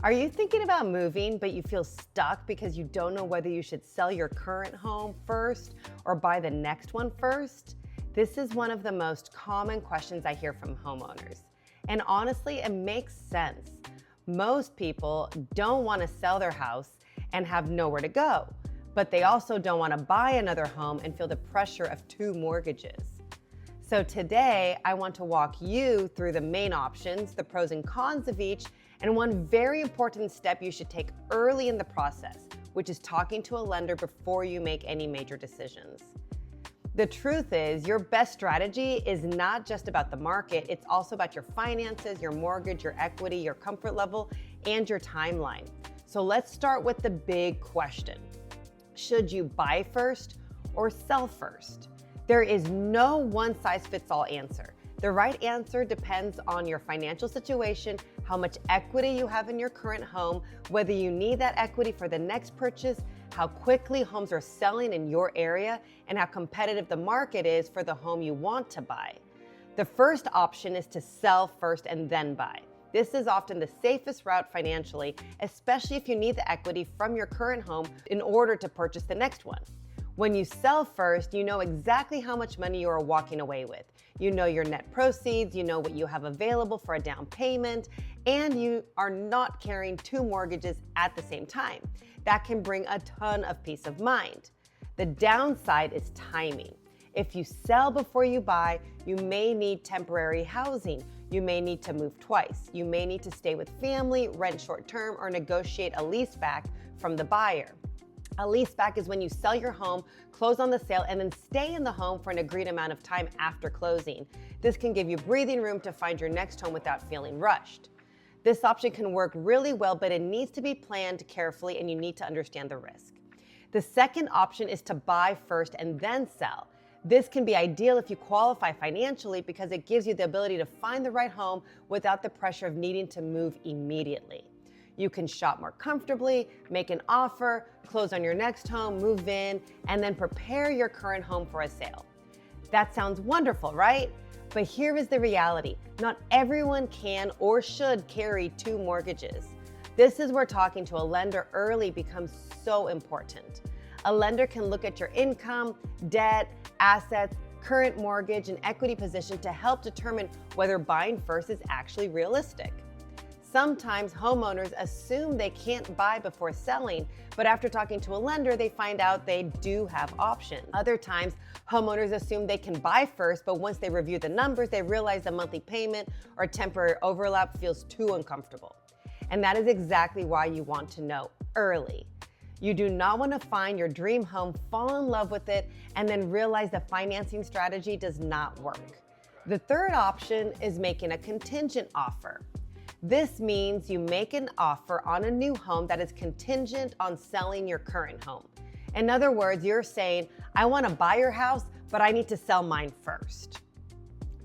Are you thinking about moving, but you feel stuck because you don't know whether you should sell your current home first or buy the next one first? This is one of the most common questions I hear from homeowners. And honestly, it makes sense. Most people don't want to sell their house and have nowhere to go, but they also don't want to buy another home and feel the pressure of two mortgages. So today, I want to walk you through the main options, the pros and cons of each, and one very important step you should take early in the process, which is talking to a lender before you make any major decisions. The truth is, your best strategy is not just about the market, it's also about your finances, your mortgage, your equity, your comfort level, and your timeline. So let's start with the big question. Should you buy first or sell first? There is no one-size-fits-all answer. The right answer depends on your financial situation, how much equity you have in your current home, whether you need that equity for the next purchase, how quickly homes are selling in your area, and how competitive the market is for the home you want to buy. The first option is to sell first and then buy. This is often the safest route financially, especially if you need the equity from your current home in order to purchase the next one. When you sell first, you know exactly how much money you are walking away with. You know your net proceeds, you know what you have available for a down payment, and you are not carrying two mortgages at the same time. That can bring a ton of peace of mind. The downside is timing. If you sell before you buy, you may need temporary housing. You may need to move twice. You may need to stay with family, rent short-term, or negotiate a lease-back from the buyer. A lease-back is when you sell your home, close on the sale, and then stay in the home for an agreed amount of time after closing. This can give you breathing room to find your next home without feeling rushed. This option can work really well, but it needs to be planned carefully and you need to understand the risk. The second option is to buy first and then sell. This can be ideal if you qualify financially because it gives you the ability to find the right home without the pressure of needing to move immediately. You can shop more comfortably, make an offer, close on your next home, move in, and then prepare your current home for a sale. That sounds wonderful, right? But here is the reality. Not everyone can or should carry two mortgages. This is where talking to a lender early becomes so important. A lender can look at your income, debt, assets, current mortgage, and equity position to help determine whether buying first is actually realistic. Sometimes homeowners assume they can't buy before selling, but after talking to a lender, they find out they do have options. Other times, homeowners assume they can buy first, but once they review the numbers, they realize the monthly payment or temporary overlap feels too uncomfortable. And that is exactly why you want to know early. You do not want to find your dream home, fall in love with it, and then realize the financing strategy does not work. The third option is making a contingent offer. This means you make an offer on a new home that is contingent on selling your current home. In other words, you're saying, I want to buy your house, but I need to sell mine first.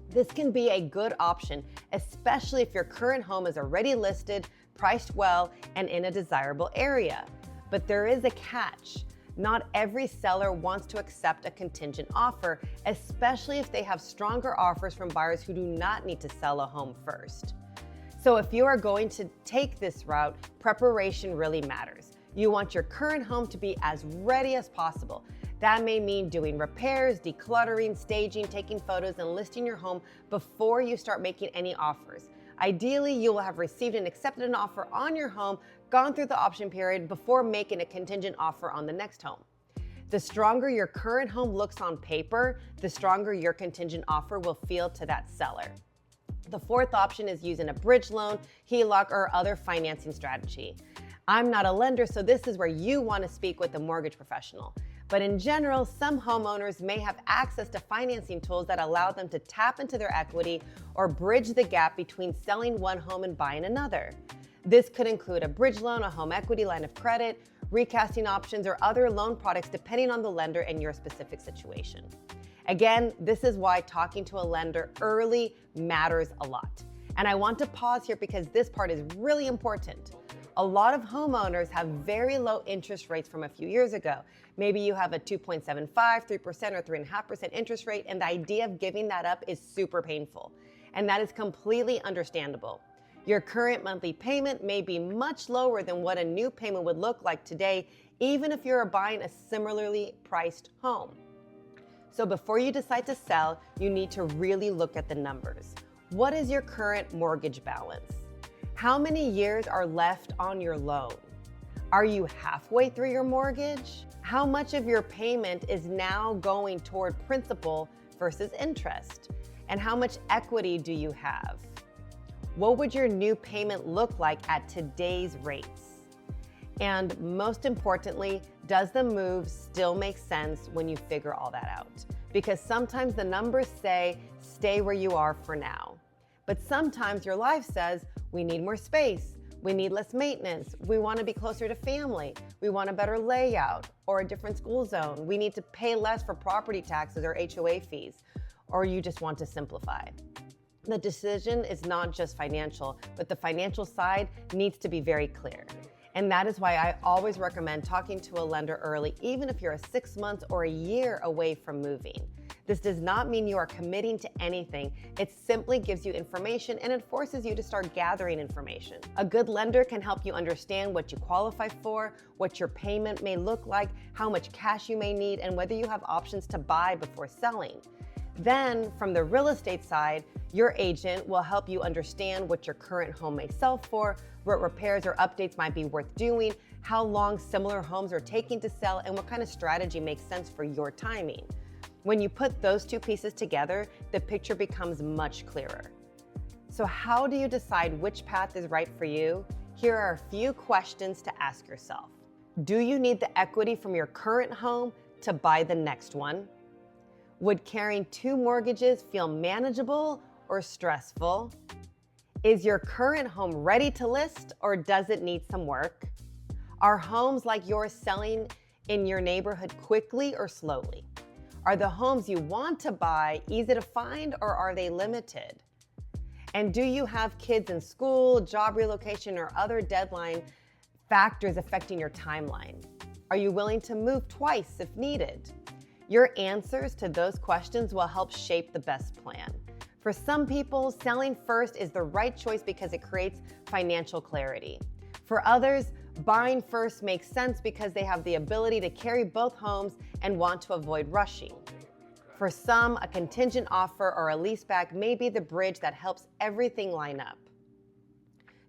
This can be a good option, especially if your current home is already listed, priced well, and in a desirable area. But there is a catch. Not every seller wants to accept a contingent offer, especially if they have stronger offers from buyers who do not need to sell a home first. So if you are going to take this route, preparation really matters. You want your current home to be as ready as possible. That may mean doing repairs, decluttering, staging, taking photos, and listing your home before you start making any offers. Ideally, you will have received and accepted an offer on your home, gone through the option period before making a contingent offer on the next home. The stronger your current home looks on paper, the stronger your contingent offer will feel to that seller. The fourth option is using a bridge loan, HELOC, or other financing strategy. I'm not a lender, so this is where you want to speak with a mortgage professional. But in general, some homeowners may have access to financing tools that allow them to tap into their equity or bridge the gap between selling one home and buying another. This could include a bridge loan, a home equity line of credit, recasting options, or other loan products depending on the lender and your specific situation. Again, this is why talking to a lender early matters a lot. And I want to pause here because this part is really important. A lot of homeowners have very low interest rates from a few years ago. Maybe you have a 2.75, 3%, or 3.5% interest rate, and the idea of giving that up is super painful. And that is completely understandable. Your current monthly payment may be much lower than what a new payment would look like today, even if you're buying a similarly priced home. So before you decide to sell, you need to really look at the numbers. What is your current mortgage balance? How many years are left on your loan? Are you halfway through your mortgage? How much of your payment is now going toward principal versus interest? And how much equity do you have? What would your new payment look like at today's rates? And most importantly, does the move still make sense when you figure all that out? Because sometimes the numbers say, stay where you are for now. But sometimes your life says, we need more space, we need less maintenance, we want to be closer to family, we want a better layout or a different school zone, we need to pay less for property taxes or HOA fees, or you just want to simplify. The decision is not just financial, but the financial side needs to be very clear. And that is why I always recommend talking to a lender early, even if you're 6 months or a year away from moving. This does not mean you are committing to anything. It simply gives you information and it forces you to start gathering information. A good lender can help you understand what you qualify for, what your payment may look like, how much cash you may need, and whether you have options to buy before selling. Then, from the real estate side, your agent will help you understand what your current home may sell for, what repairs or updates might be worth doing, how long similar homes are taking to sell, and what kind of strategy makes sense for your timing. When you put those two pieces together, the picture becomes much clearer. So how do you decide which path is right for you? Here are a few questions to ask yourself. Do you need the equity from your current home to buy the next one? Would carrying 2 mortgages feel manageable or stressful? Is your current home ready to list or does it need some work? Are homes like yours selling in your neighborhood quickly or slowly? Are the homes you want to buy easy to find or are they limited? And do you have kids in school, job relocation, or other deadline factors affecting your timeline? Are you willing to move twice if needed? Your answers to those questions will help shape the best plan. For some people, selling first is the right choice because it creates financial clarity. For others, buying first makes sense because they have the ability to carry both homes and want to avoid rushing. For some, a contingent offer or a lease-back may be the bridge that helps everything line up.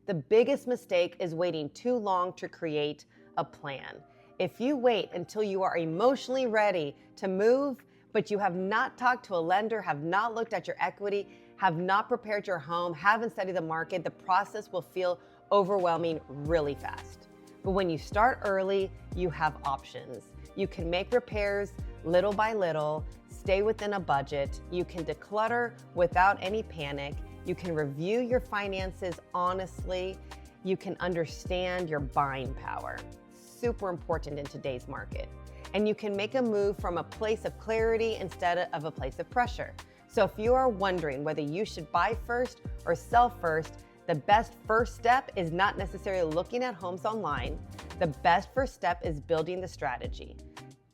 The biggest mistake is waiting too long to create a plan. If you wait until you are emotionally ready to move, but you have not talked to a lender, have not looked at your equity, have not prepared your home, haven't studied the market, the process will feel overwhelming really fast. But when you start early, you have options. You can make repairs little by little, stay within a budget, you can declutter without any panic, you can review your finances honestly, you can understand your buying power. Super important in today's market. And you can make a move from a place of clarity instead of a place of pressure. So if you are wondering whether you should buy first or sell first, the best first step is not necessarily looking at homes online. The best first step is building the strategy.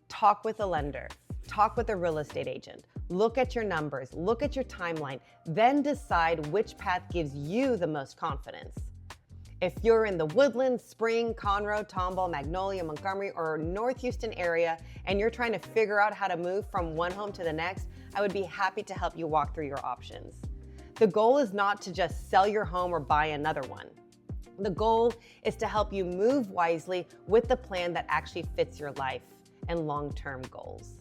Talk with a lender, talk with a real estate agent, look at your numbers, look at your timeline, then decide which path gives you the most confidence. If you're in the Woodlands, Spring, Conroe, Tomball, Magnolia, Montgomery, or North Houston area, and you're trying to figure out how to move from one home to the next, I would be happy to help you walk through your options. The goal is not to just sell your home or buy another one. The goal is to help you move wisely with the plan that actually fits your life and long-term goals.